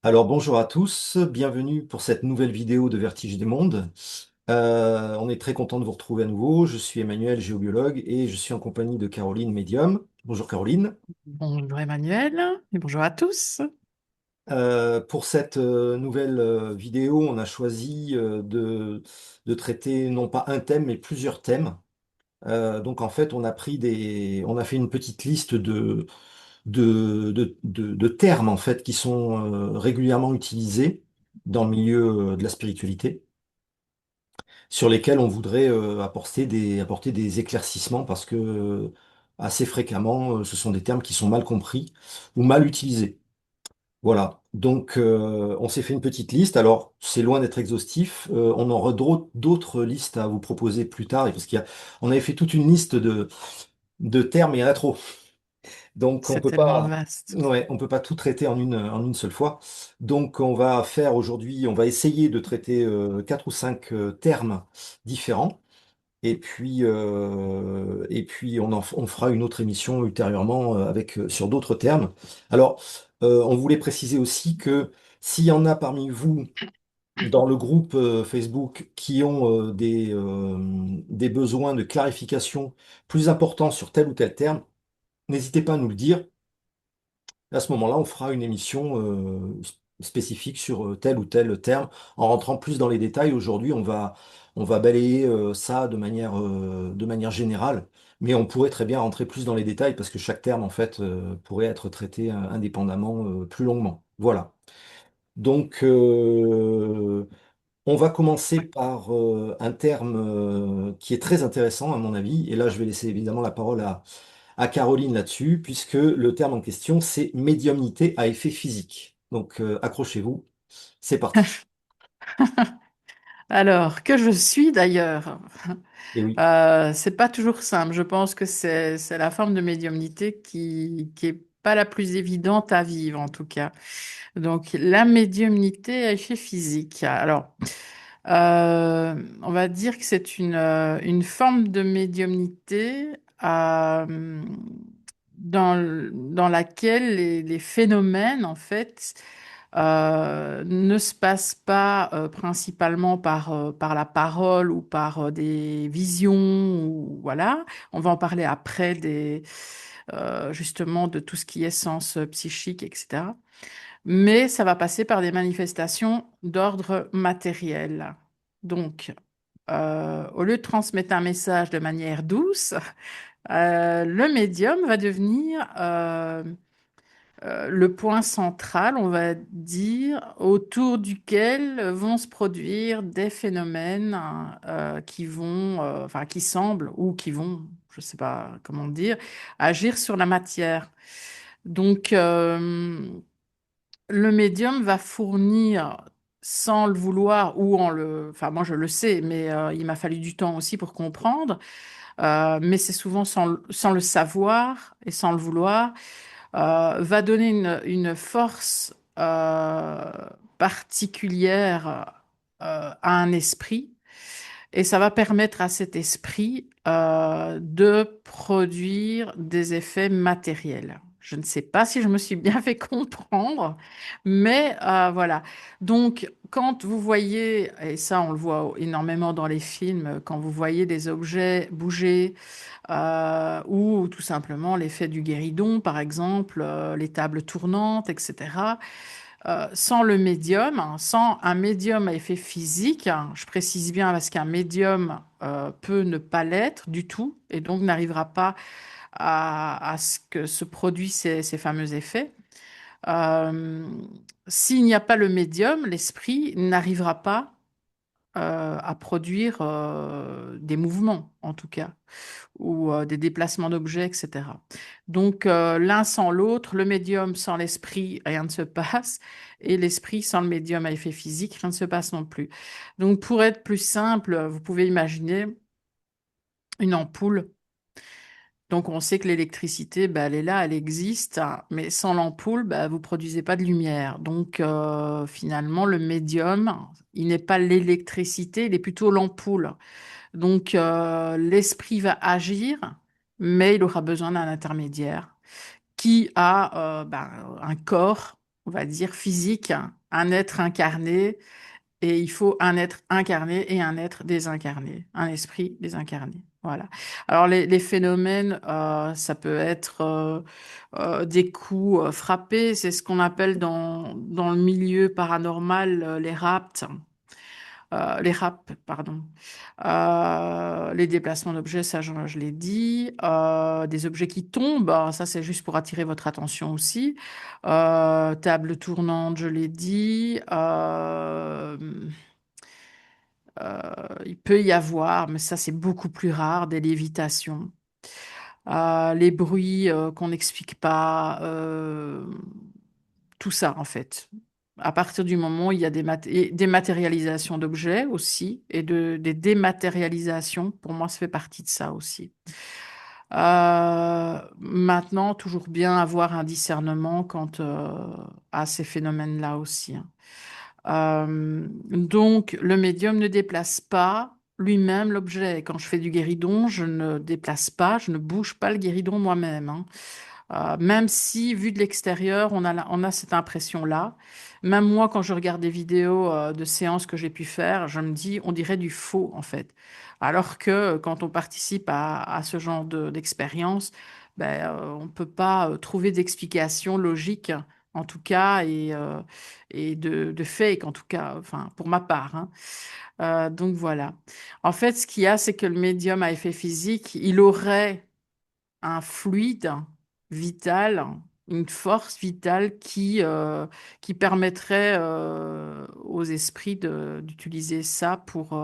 Alors bonjour à tous, bienvenue pour cette nouvelle vidéo de Vertige des mondes. On est très content de vous retrouver à nouveau. Je suis Emmanuel, géobiologue, et je suis en compagnie de Caroline, médium. Bonjour Caroline. Bonjour Emmanuel et bonjour à tous. Pour cette nouvelle vidéo, on a choisi de traiter non pas un thème, mais plusieurs thèmes. Donc en fait, on a fait une petite liste de termes en fait qui sont régulièrement utilisés dans le milieu de la spiritualité, sur lesquels on voudrait apporter des éclaircissements parce que assez fréquemment, ce sont des termes qui sont mal compris ou mal utilisés. Voilà. Donc, on s'est fait une petite liste. Alors, c'est loin d'être exhaustif. On aura d'autres listes à vous proposer plus tard, et parce on avait fait toute une liste de termes, et il y en a trop. Donc, C'est tellement vaste. on peut pas tout traiter en une seule fois. Donc, on va faire aujourd'hui, on va essayer de traiter quatre ou cinq termes différents. Et puis on fera une autre émission ultérieurement sur d'autres termes. Alors, on voulait préciser aussi que s'il y en a parmi vous dans le groupe Facebook qui ont des besoins de clarification plus importants sur tel ou tel terme, n'hésitez pas à nous le dire. À ce moment-là, on fera une émission spécifique sur tel ou tel terme en rentrant plus dans les détails. Aujourd'hui, on va balayer ça de manière générale, mais on pourrait très bien rentrer plus dans les détails parce que chaque terme, en fait, pourrait être traité indépendamment plus longuement. Voilà. Donc, on va commencer par un terme qui est très intéressant à mon avis, et là, je vais laisser évidemment la parole à Caroline là-dessus, puisque le terme en question, c'est médiumnité à effet physique. Donc, accrochez-vous, c'est parti. Alors, que je suis d'ailleurs, Et oui. c'est pas toujours simple. Je pense que c'est la forme de médiumnité qui est pas la plus évidente à vivre en tout cas. Donc, la médiumnité à effet physique. Alors, on va dire que c'est une forme de médiumnité dans laquelle les phénomènes, en fait, ne se passent pas principalement par la parole ou par des visions, ou voilà. On va en parler après justement de tout ce qui est sens psychique, etc. Mais ça va passer par des manifestations d'ordre matériel. Donc, au lieu de transmettre un message de manière douce, le médium va devenir le point central, on va dire, autour duquel vont se produire des phénomènes qui vont, enfin qui semblent ou qui vont, je ne sais pas comment dire, agir sur la matière. Donc, le médium va fournir sans le vouloir ou en le... Enfin, moi je le sais, mais il m'a fallu du temps aussi pour comprendre. Mais c'est souvent sans le savoir et sans le vouloir, va donner une force particulière à un esprit et ça va permettre à cet esprit de produire des effets matériels. Je ne sais pas si je me suis bien fait comprendre, mais voilà. Donc, quand vous voyez, et ça on le voit énormément dans les films, quand vous voyez des objets bouger, ou tout simplement l'effet du guéridon, par exemple, les tables tournantes, etc. Sans le médium, hein, sans un médium à effet physique, hein, je précise bien parce qu'un médium peut ne pas l'être du tout et donc n'arrivera pas à ce que se produisent ces fameux effets. Euh, S'il n'y a pas le médium, l'esprit n'arrivera pas à produire des mouvements, en tout cas, ou des déplacements d'objets, etc. Donc, l'un sans l'autre, le médium sans l'esprit, rien ne se passe, et l'esprit sans le médium à effet physique, rien ne se passe non plus. Donc, pour être plus simple, vous pouvez imaginer une ampoule. Donc, on sait que l'électricité, bah, elle est là, elle existe, hein, mais sans l'ampoule, bah, vous produisez pas de lumière. Donc, finalement, le médium, il n'est pas l'électricité, il est plutôt l'ampoule. Donc, l'esprit va agir, mais il aura besoin d'un intermédiaire qui a ben, un corps. on va dire, physique, un être incarné, et il faut un être incarné et un être désincarné, un esprit désincarné. Voilà. Alors les phénomènes, ça peut être des coups frappés, c'est ce qu'on appelle dans le milieu paranormal les rapts, pardon. Les déplacements d'objets, ça je l'ai dit. Des objets qui tombent, ça c'est juste pour attirer votre attention aussi. Table tournante, je l'ai dit. Il peut y avoir, mais ça c'est beaucoup plus rare, des lévitations. Les bruits qu'on n'explique pas, tout ça en fait. À partir du moment où il y a et des matérialisations d'objets aussi, et des dématérialisations, pour moi ça fait partie de ça aussi. Maintenant, toujours bien avoir un discernement quant à ces phénomènes-là aussi, hein. Donc, le médium ne déplace pas lui-même l'objet. Quand je fais du guéridon, je ne déplace pas, je ne bouge pas le guéridon moi-même, hein. Même si, vu de l'extérieur, on a cette impression-là. Même moi, quand je regarde des vidéos de séances que j'ai pu faire, je me dis, on dirait du faux, en fait. Alors que quand on participe à ce genre d'expérience, ben, on ne peut pas trouver d'explication logique, en tout cas, et de fake, en tout cas, enfin, pour ma part, hein. Donc voilà. En fait, ce qu'il y a, c'est que le médium à effet physique, il aurait un fluide vital, une force vitale qui permettrait aux esprits d'utiliser ça pour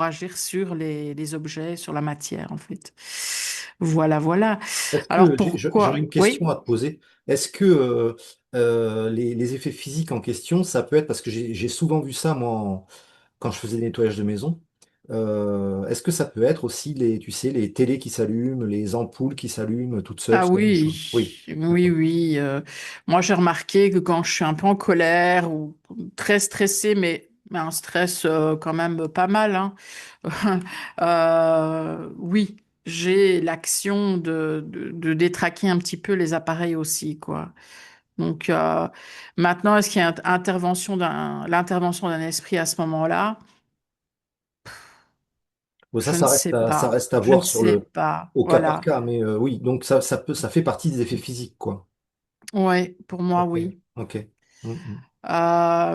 agir sur les objets, sur la matière, en fait. Voilà, voilà. Est-ce Alors que j'aurais pourquoi? une question Oui. à te poser? Est-ce que les effets physiques en question, ça peut être parce que j'ai souvent vu ça moi quand je faisais des nettoyages de maison. Est-ce que ça peut être aussi les, tu sais, les télés qui s'allument, les ampoules qui s'allument toutes seules, Ah ce genre de choses? Oui, oui, oui, d'accord. oui. Moi, j'ai remarqué que quand je suis un peu en colère ou très stressée, mais un stress quand même pas mal, hein, oui, j'ai l'action de détraquer un petit peu les appareils aussi, quoi. Donc maintenant, est-ce qu'il y a l'intervention d'un esprit à ce moment-là? Bon, Je ne sais ça pas. reste à Je ne voir sur sais pas. au cas par Voilà. cas, mais oui, donc ça fait partie des effets physiques, quoi. Ouais, pour moi, Ok, oui. ok. Mm.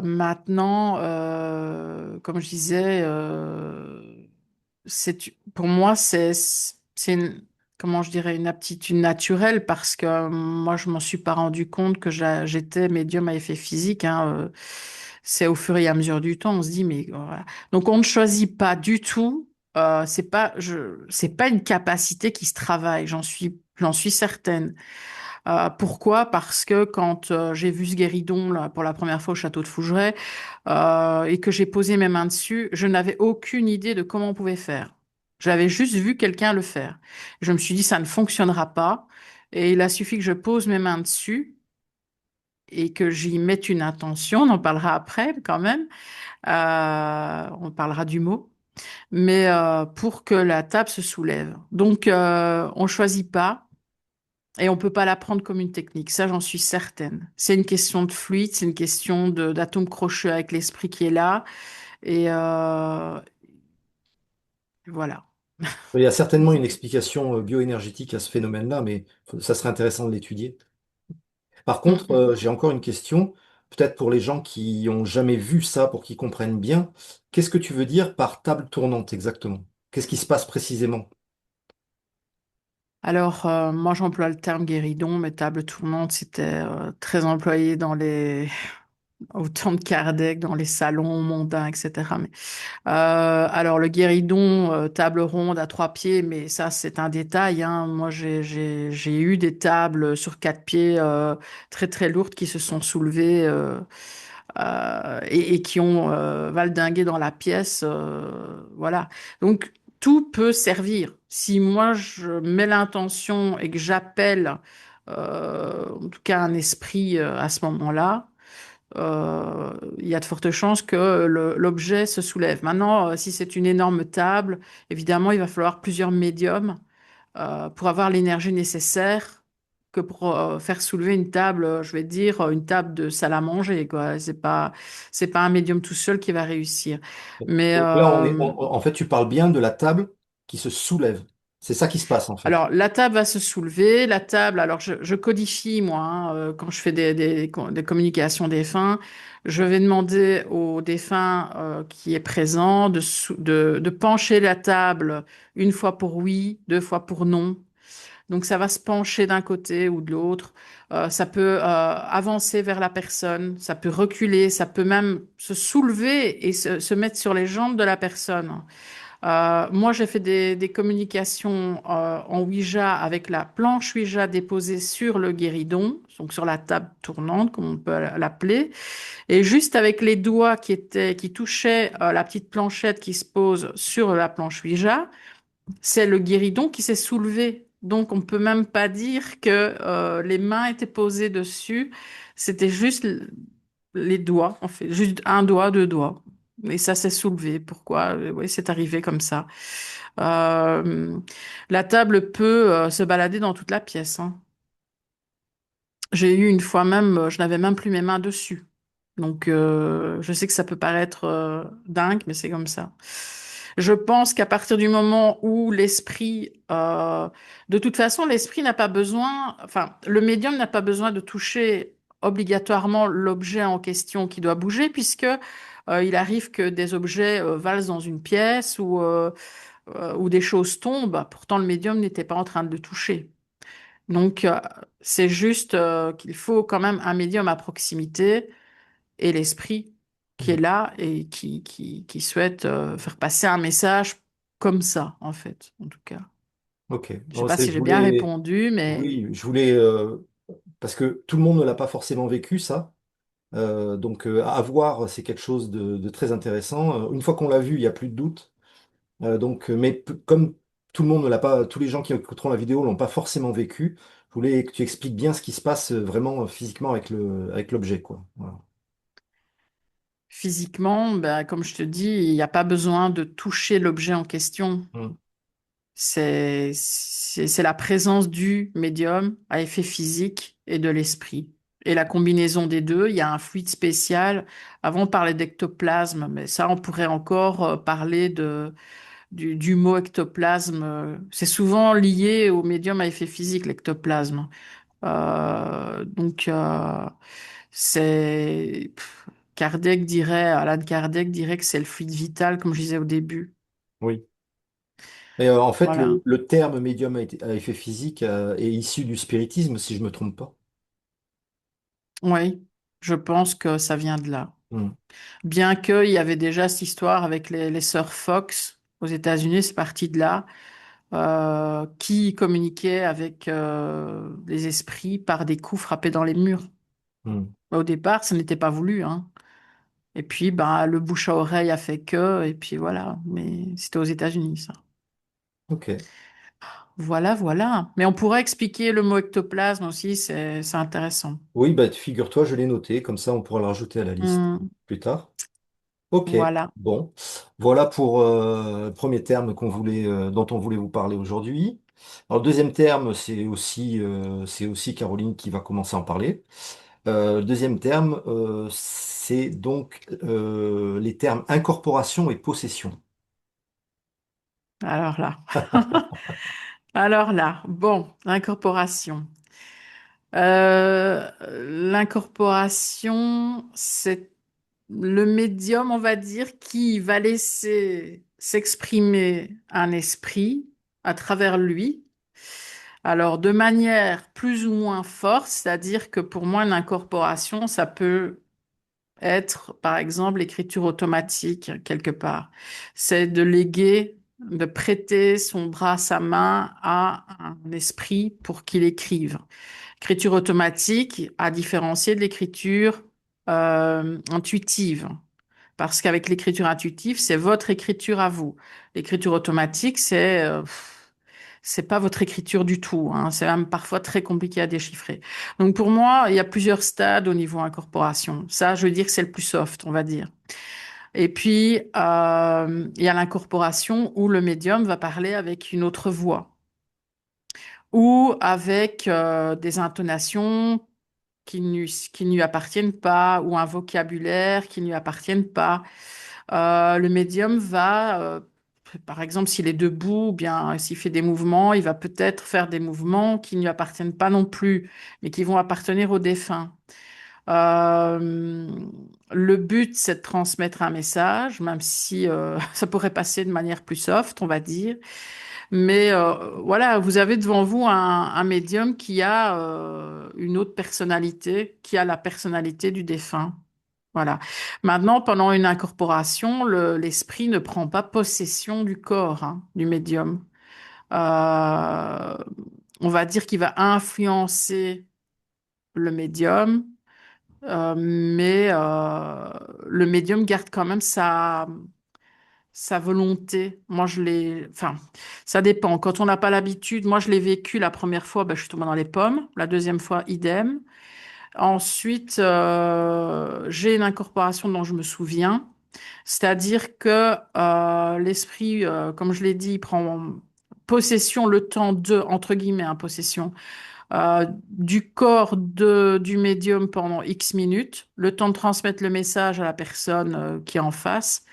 Maintenant, comme je disais, pour moi, comment je dirais, une aptitude naturelle parce que moi, je m'en suis pas rendu compte que j'étais médium à effet physique, hein. C'est au fur et à mesure du temps, on se dit, mais voilà. Donc, on ne choisit pas du tout. C'est pas une capacité qui se travaille. J'en suis certaine. Pourquoi? Parce que quand j'ai vu ce guéridon là, pour la première fois au château de Fougeray et que j'ai posé mes mains dessus, je n'avais aucune idée de comment on pouvait faire. J'avais juste vu quelqu'un le faire. Je me suis dit, ça ne fonctionnera pas. Et il a suffi que je pose mes mains dessus et que j'y mette une intention. On en parlera après quand même. On parlera du mot. Mais pour que la table se soulève. Donc, on choisit pas. Et on peut pas l'apprendre comme une technique, ça j'en suis certaine. C'est une question de fluide, c'est une question d'atome crochus avec l'esprit qui est là. Et voilà. Il y a certainement une explication bioénergétique à ce phénomène-là, mais ça serait intéressant de l'étudier. Par Mm, contre, mm. j'ai encore une question, peut-être pour les gens qui ont jamais vu ça, pour qu'ils comprennent bien. Qu'est-ce que tu veux dire par table tournante exactement? Qu'est-ce qui se passe précisément? Alors, moi j'emploie le terme guéridon, mais table tournante, c'était très employé au temps de Kardec, dans les salons mondains, etc. Alors, le guéridon, table ronde à 3 pieds, mais ça, c'est un détail, hein. Moi, j'ai eu des tables sur 4 pieds très, très lourdes qui se sont soulevées et qui ont valdingué dans la pièce. Voilà. Donc, tout peut servir. Si moi, je mets l'intention et que j'appelle, en tout cas, un esprit à ce moment-là, il y a de fortes chances que l'objet se soulève. Maintenant, si c'est une énorme table, évidemment, il va falloir plusieurs médiums pour avoir l'énergie nécessaire que pour faire soulever une table, je vais dire, une table de salle à manger, quoi. C'est pas un médium tout seul qui va réussir. Mais Donc là, en fait, tu parles bien de la table qui se soulève. C'est ça qui se passe, en fait. alors, la table va se soulever. La table, alors je codifie, moi, hein, quand je fais des communications défunts, je vais demander au défunt qui est présent de pencher la table une fois pour oui, deux fois pour non. Donc, ça va se pencher d'un côté ou de l'autre. Ça peut avancer vers la personne, ça peut reculer, ça peut même se soulever et se mettre sur les jambes de la personne. Moi, j'ai fait des communications en Ouija avec la planche Ouija déposée sur le guéridon, donc sur la table tournante, comme on peut l'appeler, et juste avec les doigts qui touchaient la petite planchette qui se pose sur la planche Ouija, c'est le guéridon qui s'est soulevé. Donc, on peut même pas dire que les mains étaient posées dessus. C'était juste les doigts, en fait, juste un doigt, deux doigts. Et ça s'est soulevé. Pourquoi? Oui, c'est arrivé comme ça. Euh, la table peut se balader dans toute la pièce, hein. J'ai eu une fois même, je n'avais même plus mes mains dessus. Donc, je sais que ça peut paraître dingue, mais c'est comme ça. Je pense qu'à partir du moment où l'esprit, de toute façon, l'esprit n'a pas besoin, enfin, le médium n'a pas besoin de toucher obligatoirement l'objet en question qui doit bouger, puisque il arrive que des objets valsent dans une pièce ou des choses tombent. Pourtant, le médium n'était pas en train de le toucher. Donc, c'est juste qu'il faut quand même un médium à proximité et l'esprit qui est Mm. là et qui souhaite faire passer un message comme ça, en fait, en tout cas. Ok. Je sais Bon, pas si je j'ai bien voulais, répondu, mais oui, je voulais, parce que tout le monde ne l'a pas forcément vécu, ça. Donc, à voir, c'est quelque chose de très intéressant. Une fois qu'on l'a vu, il n'y a plus de doute. Comme tout le monde ne l'a pas, tous les gens qui écouteront la vidéo l'ont pas forcément vécu, je voulais que tu expliques bien ce qui se passe vraiment physiquement avec avec l'objet, quoi. Voilà. physiquement, ben, comme je te dis, il n'y a pas besoin de toucher l'objet en question. Mm. C'est la présence du médium à effet physique et de l'esprit. Et la combinaison des deux, il y a un fluide spécial. Avant, on parlait d'ectoplasme, mais ça, on pourrait encore parler du mot ectoplasme. C'est souvent lié au médium à effet physique, l'ectoplasme. Donc, Alan Kardec dirait que c'est le fluide vital, comme je disais au début. Oui. Et en fait, Voilà. le terme médium à effet physique est issu du spiritisme, si je me trompe pas. Oui, je pense que ça vient de là. Mm. Bien qu'il y avait déjà cette histoire avec les sœurs Fox aux États-Unis, c'est parti de là, qui communiquaient avec les esprits par des coups frappés dans les murs. Mm. Au départ, ça n'était pas voulu, hein. Et puis, bah, le bouche à oreille a fait que, et puis voilà. Mais c'était aux États-Unis, ça. Ok. Voilà, voilà. Mais on pourrait expliquer le mot ectoplasme aussi, c'est intéressant. Oui, bah, figure-toi, je l'ai noté, comme ça on pourra le rajouter à la liste Hmm, plus tard. Ok, voilà. bon. Voilà pour le premier terme dont on voulait vous parler aujourd'hui. Alors, le deuxième terme, c'est aussi Caroline qui va commencer à en parler. Le deuxième terme, c'est donc les termes incorporation et possession. Alors là. Alors là, bon, l'incorporation. L'incorporation, c'est le médium, on va dire, qui va laisser s'exprimer un esprit à travers lui. Alors, de manière plus ou moins forte, c'est-à-dire que pour moi, une incorporation, ça peut être, par exemple, l'écriture automatique, quelque part. C'est de léguer, de prêter son bras, sa main à un esprit pour qu'il écrive. Écriture automatique, à différencier de l'écriture intuitive. Parce qu'avec l'écriture intuitive, c'est votre écriture à vous. L'écriture automatique, c'est pas votre écriture du tout, hein. C'est même parfois très compliqué à déchiffrer. Donc pour moi, il y a plusieurs stades au niveau incorporation. Ça, je veux dire que c'est le plus soft, on va dire. Et puis, il y a l'incorporation où le médium va parler avec une autre voix. ou avec des intonations qui ne lui appartiennent pas, ou un vocabulaire qui ne lui appartiennent pas. Le médium va, par exemple, s'il est debout, ou bien s'il fait des mouvements, il va peut-être faire des mouvements qui ne lui appartiennent pas non plus, mais qui vont appartenir au défunt. Euh, le but, c'est de transmettre un message, même si ça pourrait passer de manière plus soft, on va dire. Mais voilà, vous avez devant vous un médium qui a une autre personnalité, qui a la personnalité du défunt. Voilà. Maintenant, pendant une incorporation, l'esprit ne prend pas possession du corps, hein, du médium. Euh, on va dire qu'il va influencer le médium, mais le médium garde quand même sa volonté. Moi, enfin, ça dépend. Quand on n'a pas l'habitude, moi, je l'ai vécu la première fois, ben, je suis tombée dans les pommes. La deuxième fois, idem. Ensuite, j'ai une incorporation dont je me souviens. C'est-à-dire que l'esprit, comme je l'ai dit, il prend possession le temps de, entre guillemets, hein, possession, du corps du médium pendant X minutes, le temps de transmettre le message à la personne qui est en face.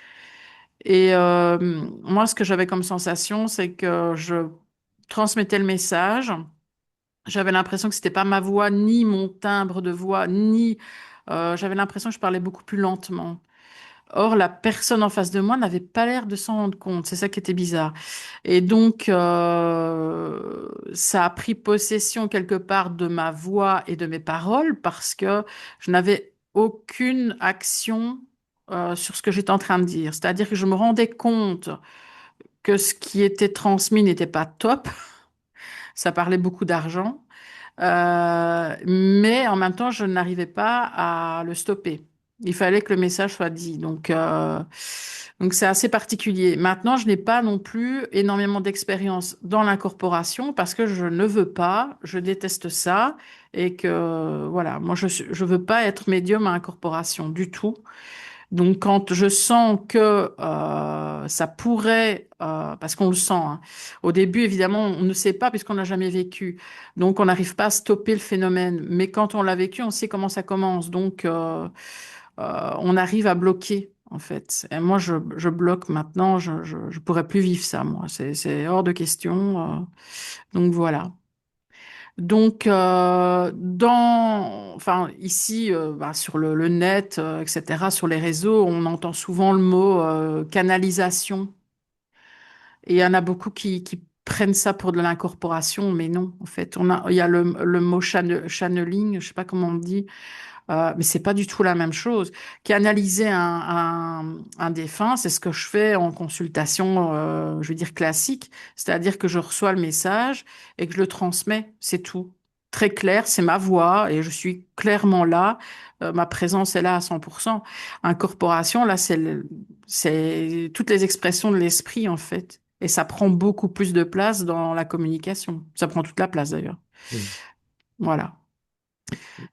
Et moi, ce que j'avais comme sensation, c'est que je transmettais le message. J'avais l'impression que c'était pas ma voix, ni mon timbre de voix, ni j'avais l'impression que je parlais beaucoup plus lentement. Or, la personne en face de moi n'avait pas l'air de s'en rendre compte. C'est ça qui était bizarre. Et donc, ça a pris possession quelque part de ma voix et de mes paroles parce que je n'avais aucune action sur ce que j'étais en train de dire. C'est-à-dire que je me rendais compte que ce qui était transmis n'était pas top. Ça parlait beaucoup d'argent. Mais en même temps, je n'arrivais pas à le stopper. Il fallait que le message soit dit. Donc c'est assez particulier. Maintenant, je n'ai pas non plus énormément d'expérience dans l'incorporation parce que je ne veux pas, je déteste ça et que voilà, moi je veux pas être médium à incorporation du tout. Donc, quand je sens que ça pourrait, parce qu'on le sent, hein. Au début, évidemment, on ne sait pas puisqu'on n'a jamais vécu. Donc, on n'arrive pas à stopper le phénomène. Mais quand on l'a vécu, on sait comment ça commence. Donc, on arrive à bloquer, en fait. Et moi, je bloque maintenant. Je pourrais plus vivre ça, moi. C'est hors de question. Donc, voilà. Donc, enfin, ici, bah, sur le net, etc., sur les réseaux, on entend souvent le mot canalisation. Et il y en a beaucoup qui prennent ça pour de l'incorporation, mais non, en fait. Il y a le mot channeling, je sais pas comment on dit, mais c'est pas du tout la même chose. Canaliser un défunt, c'est ce que je fais en consultation, je veux dire classique, c'est-à-dire que je reçois le message et que je le transmets, c'est tout. Très clair, c'est ma voix et je suis clairement là. Ma présence est là à 100%. Incorporation, là, c'est toutes les expressions de l'esprit, en fait. Et ça prend beaucoup plus de place dans la communication. Ça prend toute la place, d'ailleurs. Mm. Voilà.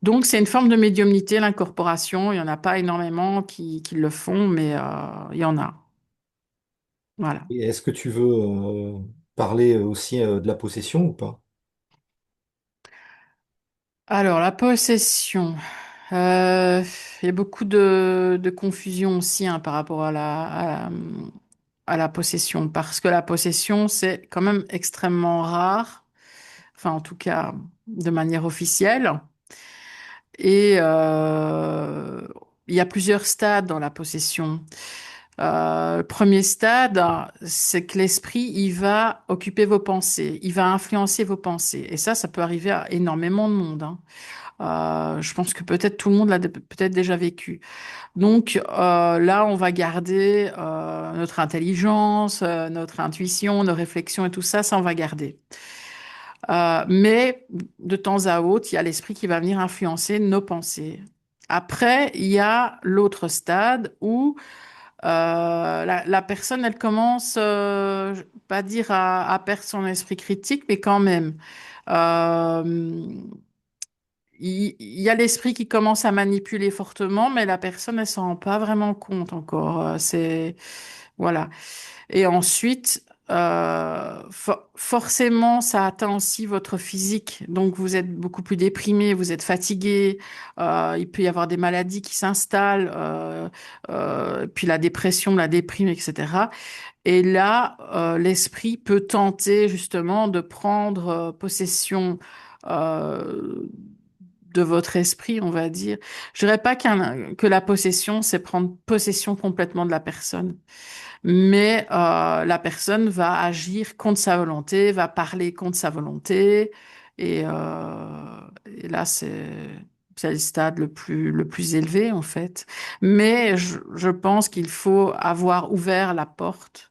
Donc, c'est une forme de médiumnité, l'incorporation. Il n'y en a pas énormément qui le font, mais il y en a. Voilà. Et est-ce que tu veux parler aussi de la possession ou pas? Alors, la possession. Euh, il y a beaucoup de confusion aussi hein, par rapport à la possession, parce que la possession, c'est quand même extrêmement rare, enfin, en tout cas, de manière officielle. Et il y a plusieurs stades dans la possession. Le premier stade, c'est que l'esprit, il va occuper vos pensées, il va influencer vos pensées. Et ça peut arriver à énormément de monde, hein. Je pense que peut-être tout le monde l'a peut-être déjà vécu. Donc là, on va garder notre intelligence, notre intuition, nos réflexions et tout ça, ça on va garder. Mais de temps à autre, il y a l'esprit qui va venir influencer nos pensées. Après, il y a l'autre stade où la personne, elle commence, pas dire à perdre son esprit critique, mais quand même. Euh, il y a l'esprit qui commence à manipuler fortement, mais la personne, elle s'en rend pas vraiment compte encore. Voilà. Et ensuite, forcément, ça atteint aussi votre physique. Donc, vous êtes beaucoup plus déprimé, vous êtes fatigué. Il peut y avoir des maladies qui s'installent, puis la dépression, la déprime, etc. Et là, l'esprit peut tenter justement de prendre possession euh, de votre esprit, on va dire. Je dirais pas que la possession, c'est prendre possession complètement de la personne, mais la personne va agir contre sa volonté, va parler contre sa volonté, et, et là, c'est le stade le plus élevé, en fait. Mais je pense qu'il faut avoir ouvert la porte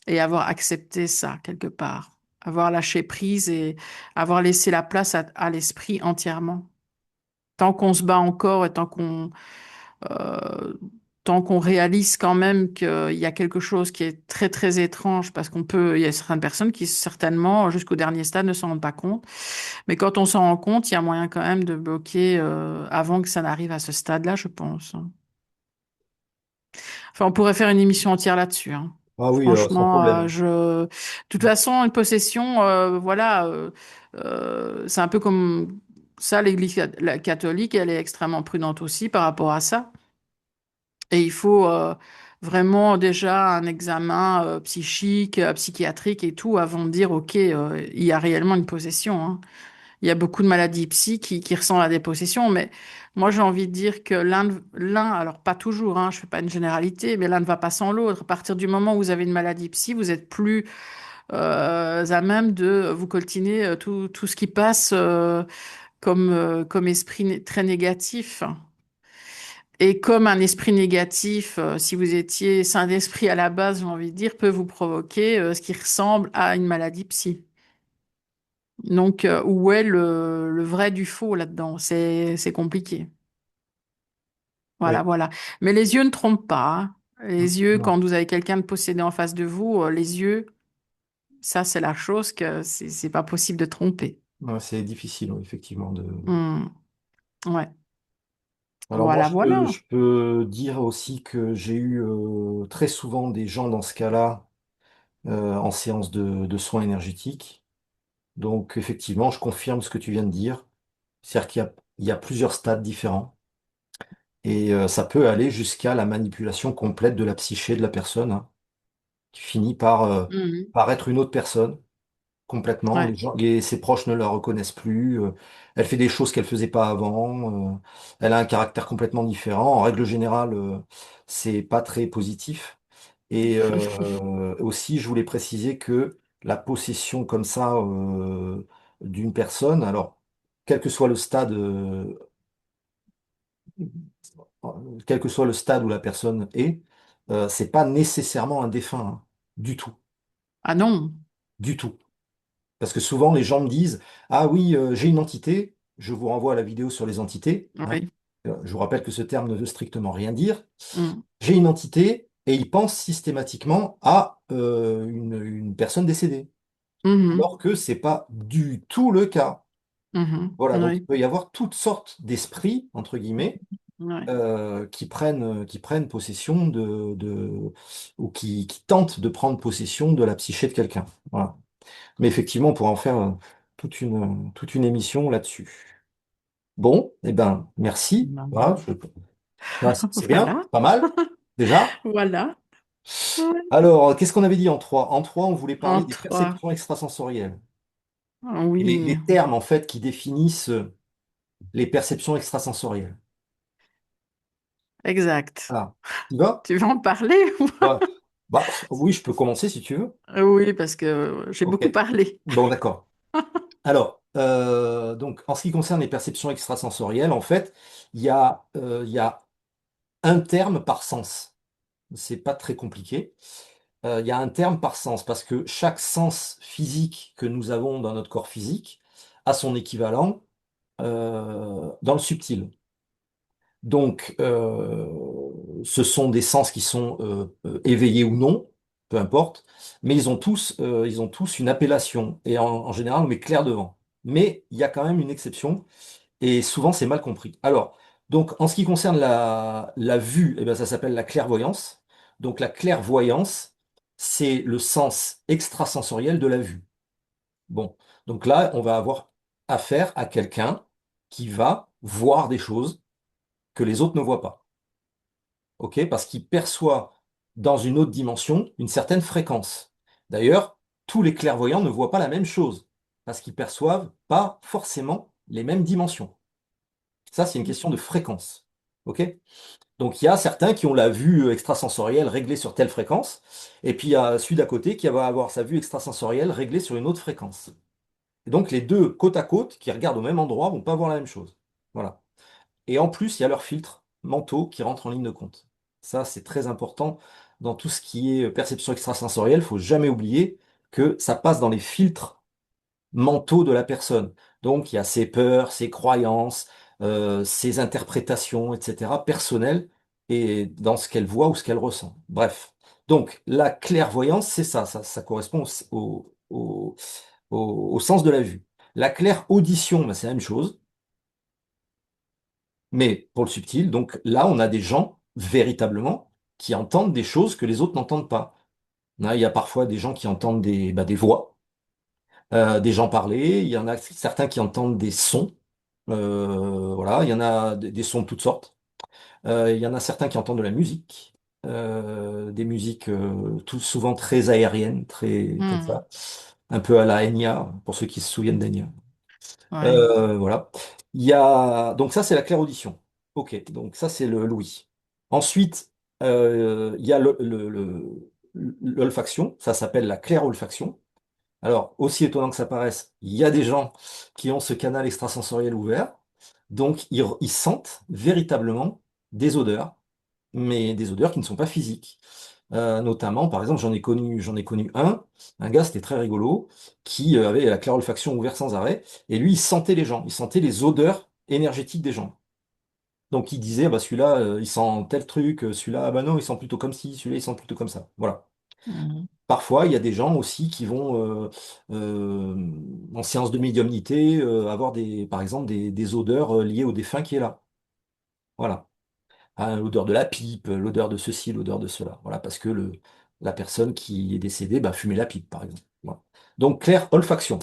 et avoir accepté ça quelque part, avoir lâché prise et avoir laissé la place à l'esprit entièrement. Tant qu'on se bat encore et euh, tant qu'on réalise quand même qu'il y a quelque chose qui est très très étrange, parce il y a certaines personnes qui certainement jusqu'au dernier stade ne s'en rendent pas compte, mais quand on s'en rend compte, il y a moyen quand même de bloquer avant que ça n'arrive à ce stade-là, je pense. Enfin, on pourrait faire une émission entière là-dessus, hein. Ah oui, sans Franchement, problème. de toute façon, une possession, voilà, c'est un peu comme ça. L'Église catholique, elle est extrêmement prudente aussi par rapport à ça. Et il faut vraiment déjà un examen psychique, psychiatrique et tout avant de dire, OK, il y a réellement une possession, hein. Il y a beaucoup de maladies psy qui ressemblent à des possessions, mais moi j'ai envie de dire que alors pas toujours, hein, je fais pas une généralité, mais l'un ne va pas sans l'autre. À partir du moment où vous avez une maladie psy, vous êtes plus à même de vous coltiner tout ce qui passe comme esprit très négatif. Et comme un esprit négatif, si vous étiez sain d'esprit à la base, j'ai envie de dire, peut vous provoquer ce qui ressemble à une maladie psy. Donc, où est le vrai du faux là-dedans? C'est compliqué. Voilà, Oui. voilà. Mais les yeux ne trompent pas, hein. Les yeux, Non. quand vous avez quelqu'un de possédé en face de vous, les yeux, ça, c'est la chose que c'est pas possible de tromper. Ouais, c'est difficile, oui, effectivement. Hmm. Ouais. Alors moi, Voilà, voilà. je peux dire aussi que j'ai eu très souvent des gens dans ce cas-là en séance de soins énergétiques. Donc effectivement, je confirme ce que tu viens de dire. C'est-à-dire il y a plusieurs stades différents. Et ça peut aller jusqu'à la manipulation complète de la psyché de la personne, hein, qui finit Mhm. par être une autre personne complètement. Ouais. Ses proches ne la reconnaissent plus. Elle fait des choses qu'elle faisait pas avant. Elle a un caractère complètement différent. En règle générale, c'est pas très positif. Et aussi, je voulais préciser que la possession comme ça d'une personne, alors quel que soit le stade, quel que soit le stade où la personne est, c'est pas nécessairement un défunt, hein, du tout, Ah non. du tout. Parce que souvent, les gens me disent, ah oui, j'ai une entité, je vous renvoie à la vidéo sur les entités, hein. Oui. Je vous rappelle que ce terme ne veut strictement rien dire. Hmm. J'ai une entité et ils pensent systématiquement à une personne décédée, alors Mhm. que c'est pas du tout le cas. Mhm. Voilà, donc il Oui. peut y avoir toutes sortes d'esprits, entre guillemets, Ouais. qui prennent possession ou qui tentent de prendre possession de la psyché de quelqu'un. Voilà. Mais effectivement, on pourra en faire toute une émission là-dessus. Bon, eh ben, merci. Voilà, Non. c'est bien, Voilà. pas mal, déjà. Voilà. Ouais. Alors, qu'est-ce qu'on avait dit en 3? En 3, on voulait parler En des trois. perceptions extrasensorielles. Et Oui. les termes, en fait, qui définissent les perceptions extrasensorielles. Exact. Voilà. Tu vas? Tu veux en parler? Ouais. Bah, oui, je peux commencer si tu veux. Oui, parce que j'ai Ok. beaucoup parlé. Bon, d'accord. Alors, donc, en ce qui concerne les perceptions extrasensorielles, en fait, il y a un terme par sens. C'est pas très compliqué. Il y a un terme par sens parce que chaque sens physique que nous avons dans notre corps physique a son équivalent dans le subtil. Donc, ce sont des sens qui sont éveillés ou non, peu importe, mais ils ont tous une appellation et en général on met clair devant. Mais il y a quand même une exception et souvent c'est mal compris. Alors, donc en ce qui concerne la vue, eh ben, ça s'appelle la clairvoyance. Donc la clairvoyance, c'est le sens extrasensoriel de la vue. Bon, donc là, on va avoir affaire à quelqu'un qui va voir des choses que les autres ne voient pas. OK? Parce qu'il perçoit dans une autre dimension une certaine fréquence. D'ailleurs, tous les clairvoyants ne voient pas la même chose, parce qu'ils perçoivent pas forcément les mêmes dimensions. Ça, c'est une question de fréquence. OK? Donc il y a certains qui ont la vue extrasensorielle réglée sur telle fréquence, et puis il y a celui d'à côté qui va avoir sa vue extrasensorielle réglée sur une autre fréquence. Et donc les deux côte à côte, qui regardent au même endroit, vont pas voir la même chose. Voilà. Et en plus, il y a leurs filtres mentaux qui rentrent en ligne de compte. Ça, c'est très important dans tout ce qui est perception extrasensorielle. Il faut jamais oublier que ça passe dans les filtres mentaux de la personne. Donc, il y a ses peurs, ses croyances, ses interprétations, etc., personnelles, et dans ce qu'elle voit ou ce qu'elle ressent. Bref. Donc, la clairvoyance, c'est ça. Ça correspond au sens de la vue. La claire audition, ben, c'est la même chose. Mais pour le subtil, donc là, on a des gens, véritablement, qui entendent des choses que les autres n'entendent pas. Là, il y a parfois des gens qui entendent des voix, des gens parler, il y en a certains qui entendent des sons, voilà, il y en a des sons de toutes sortes. Il y en a certains qui entendent de la musique, des musiques tout souvent très aériennes, très comme Hmm. ça, un peu à la Enya, pour ceux qui se souviennent d'Enya. Ouais. Voilà. Il y a... Donc ça, c'est la clairaudition. Ok, donc ça, c'est le l'ouïe. Ensuite, il y a l'olfaction. Ça s'appelle la clairolfaction. Alors, aussi étonnant que ça paraisse, il y a des gens qui ont ce canal extrasensoriel ouvert. Donc, ils sentent véritablement des odeurs, mais des odeurs qui ne sont pas physiques. Notamment, par exemple, j'en ai connu un gars, c'était très rigolo, qui avait la clairolfaction ouverte sans arrêt, et lui, il sentait les gens, il sentait les odeurs énergétiques des gens. Donc il disait, bah celui-là, il sent tel truc, celui-là, ah bah non, il sent plutôt comme ci, celui-là, il sent plutôt comme ça. Voilà. Hmm. Parfois, il y a des gens aussi qui vont, en séance de médiumnité, avoir par exemple, des odeurs liées au défunt qui est là. Voilà. Ah, l'odeur de la pipe, l'odeur de ceci, l'odeur de cela. Voilà, parce que la personne qui est décédée bah, fumait la pipe, par exemple. Voilà. Donc, claire olfaction.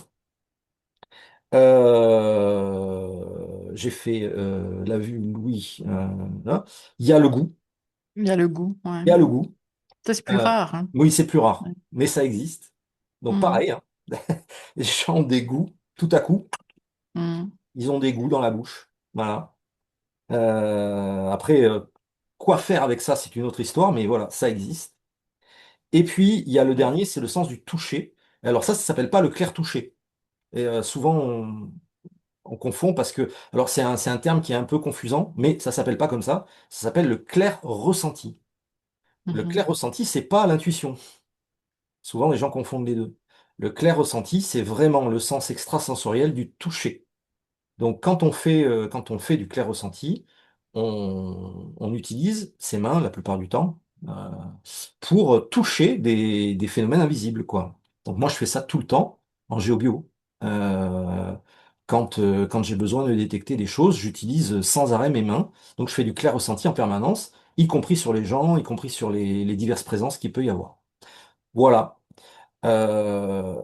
J'ai fait la vue, oui. Là. Il y a le goût. Il y a le goût, ouais. Il y a le goût. Ça, c'est plus Euh, rare, hein. oui, c'est plus rare, Ouais. mais ça existe. Donc, Hmm. pareil, hein. Les gens ont des goûts, tout à coup, Hmm. ils ont des goûts dans la bouche. Voilà. Après, quoi faire avec ça, c'est une autre histoire, mais voilà, ça existe. Et puis, il y a le dernier, c'est le sens du toucher. Alors ça s'appelle pas le clair toucher. Et souvent, on confond parce que, alors c'est un terme qui est un peu confusant, mais ça s'appelle pas comme ça. Ça s'appelle le clair ressenti. Le Mhm. clair ressenti, c'est pas l'intuition. Souvent, les gens confondent les deux. Le clair ressenti, c'est vraiment le sens extrasensoriel du toucher. Donc, quand on fait du clair ressenti, on utilise ses mains la plupart du temps pour toucher des phénomènes invisibles, quoi. Donc, moi, je fais ça tout le temps en géobio. Euh, quand j'ai besoin de détecter des choses, j'utilise sans arrêt mes mains. Donc, je fais du clair ressenti en permanence, y compris sur les gens, y compris sur les diverses présences qu'il peut y avoir. Voilà. Euh,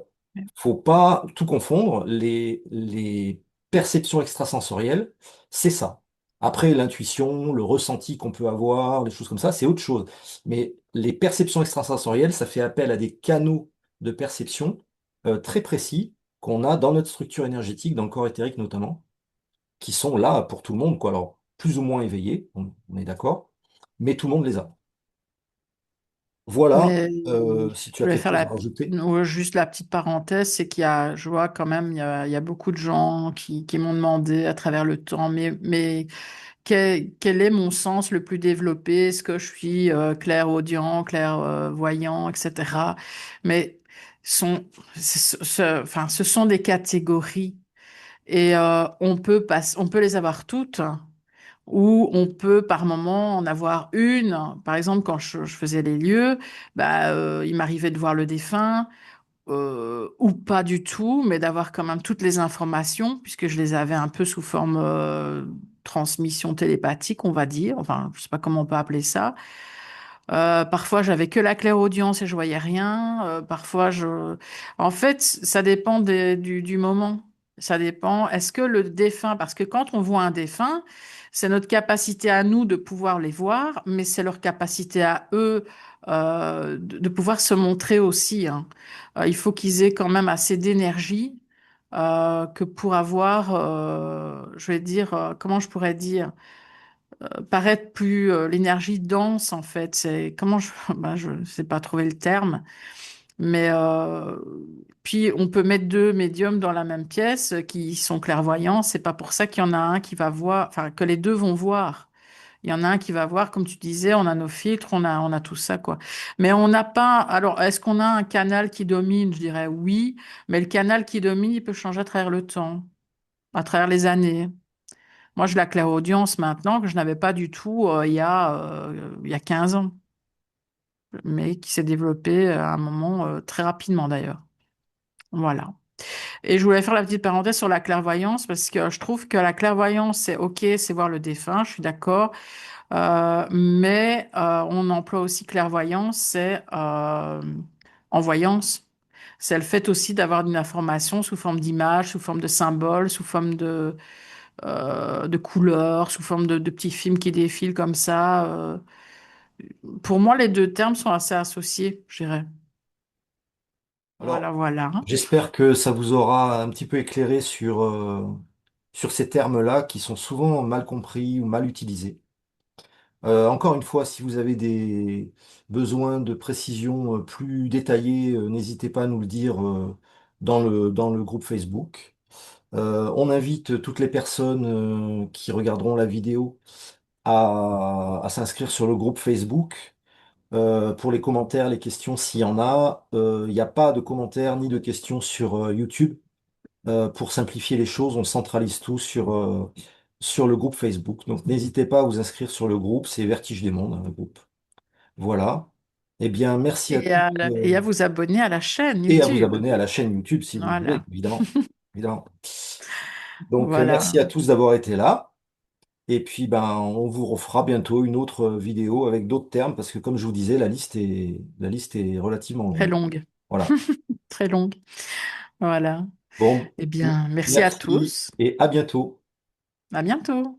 Faut pas tout confondre. Les perceptions extrasensorielles, c'est ça. Après, l'intuition, le ressenti qu'on peut avoir, les choses comme ça, c'est autre chose. Mais les perceptions extrasensorielles, ça fait appel à des canaux de perception très précis qu'on a dans notre structure énergétique, dans le corps éthérique notamment, qui sont là pour tout le monde, quoi. Alors, plus ou moins éveillés, on est d'accord, mais tout le monde les a. Voilà, Mais si tu je as voulais quelque faire chose à rajouter. juste la petite parenthèse, c'est qu'il y a, je vois quand même, il y a beaucoup de gens qui m'ont demandé à travers le temps, mais quel est mon sens le plus développé? Est-ce que je suis clairaudient, clairvoyant, etc. Mais sont, enfin, ce sont des catégories et on peut les avoir toutes ou on peut par moment en avoir une. Par exemple, quand je faisais les lieux, bah, il m'arrivait de voir le défunt ou pas du tout, mais d'avoir quand même toutes les informations, puisque je les avais un peu sous forme transmission télépathique, on va dire. Enfin, je sais pas comment on peut appeler ça. Parfois, j'avais que la clairaudience et je voyais rien. Parfois, En fait, ça dépend du moment. Ça dépend. Est-ce que le défunt, parce que quand on voit un défunt, c'est notre capacité à nous de pouvoir les voir, mais c'est leur capacité à eux de pouvoir se montrer aussi, hein. Il faut qu'ils aient quand même assez d'énergie que pour avoir, je vais dire, comment je pourrais dire, paraître plus l'énergie dense en fait. C'est comment je ben, je sais pas trouver le terme, mais puis on peut mettre deux médiums dans la même pièce qui sont clairvoyants. C'est pas pour ça qu'il y en a un qui va voir, enfin que les deux vont voir. Il y en a un qui va voir, comme tu disais, on a nos filtres, on a tout ça quoi. Mais on n'a pas. Alors est-ce qu'on a un canal qui domine? Je dirais oui, mais le canal qui domine, il peut changer à travers le temps, à travers les années. Moi, j'ai la clairaudience maintenant que je n'avais pas du tout il y a 15 ans, mais qui s'est développée à un moment très rapidement d'ailleurs. Voilà. Et je voulais faire la petite parenthèse sur la clairvoyance parce que je trouve que la clairvoyance, c'est OK, c'est voir le défunt, je suis d'accord. Mais on emploie aussi clairvoyance, c'est en voyance. C'est le fait aussi d'avoir une information sous forme d'image, sous forme de symbole, sous forme de couleurs, sous forme de petits films qui défilent comme ça. Pour moi, les deux termes sont assez associés, je dirais. Voilà, Alors, voilà. j'espère que ça vous aura un petit peu éclairé sur ces termes-là qui sont souvent mal compris ou mal utilisés. Encore une fois, si vous avez des besoins de précision plus détaillés, n'hésitez pas à nous le dire dans le groupe Facebook. On invite toutes les personnes qui regarderont la vidéo à s'inscrire sur le groupe Facebook. Pour les commentaires, les questions, s'il y en a, il n'y a pas de commentaires ni de questions sur YouTube. Pour simplifier les choses, on centralise tout sur le groupe Facebook. Donc n'hésitez pas à vous inscrire sur le groupe, c'est Vertige des Mondes, hein, le groupe. Voilà. Eh bien, merci à tous Et à vous abonner à la chaîne et à vous YouTube. abonner à la chaîne YouTube si vous le voulez, Voilà. évidemment. Évidemment. Donc, merci Voilà. à tous d'avoir été là. Et puis, ben, on vous refera bientôt une autre vidéo avec d'autres termes parce que, comme je vous disais, la liste est relativement Très longue. longue. Voilà. Très longue. Voilà. Bon, Eh bien, merci à merci tous. et à bientôt. À bientôt.